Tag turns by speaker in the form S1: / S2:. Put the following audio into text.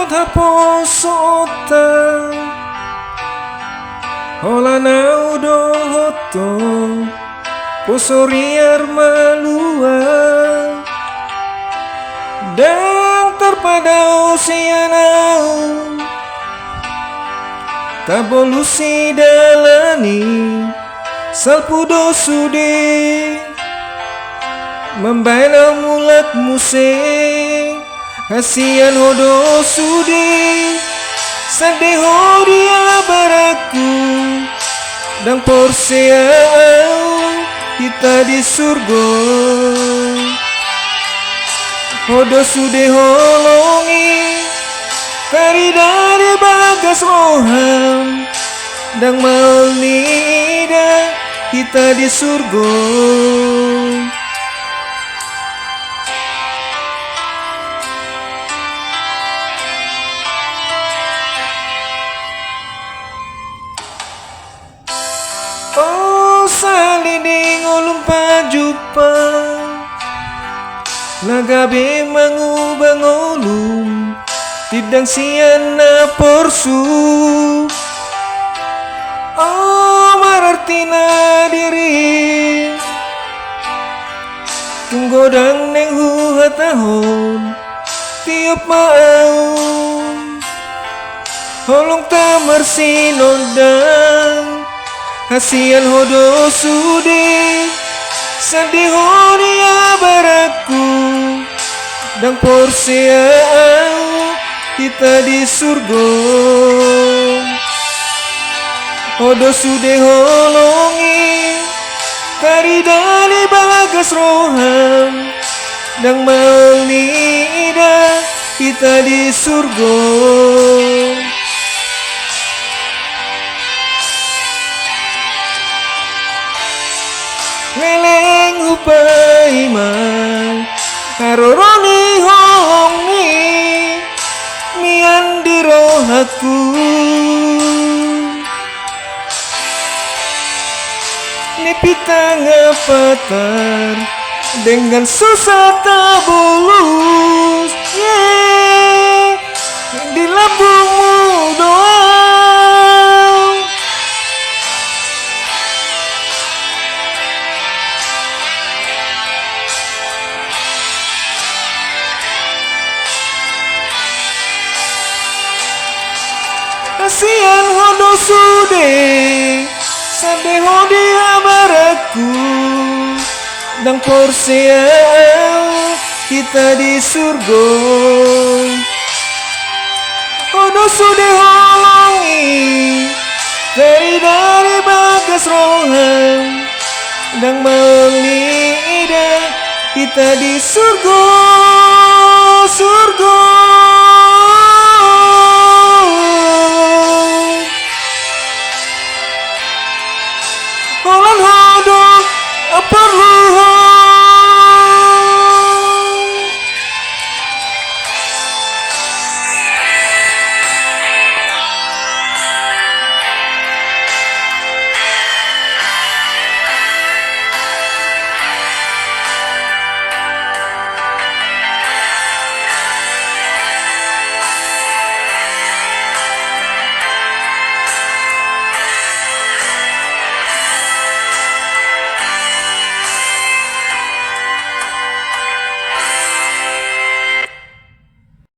S1: posota Holana udo hoto posoriar malua dan terpada usianau tabolusi dalani salpudo sudi membaina mulat musing hasian hodo sudi sadeho dia baraku dan porseau kita di surga hodo sudi holongi kari dari bagas roham dan mau nida kita di surga. Oh saliding ulum pajupa lagabe mangubang ulum tidang sian na porsu. Oh marartina diri tunggodang neng huhatahon tiup mau holong tamar sinodang hasian hodo sudi sedih hodia baraku dan porsiau kita di surga hodo sudi holongi kari dari bagas roham dan mau nida kita di surga. Leleng hupai mai karoroni hongi mian di rohaku nipita ngapatar dengan susah tabulus di lambungmu doang. Kasihan hodo sude sadeho dia baraku dan porsiau kita di surga hodo sude holongi dari bagas roham dan mengira kita di surga.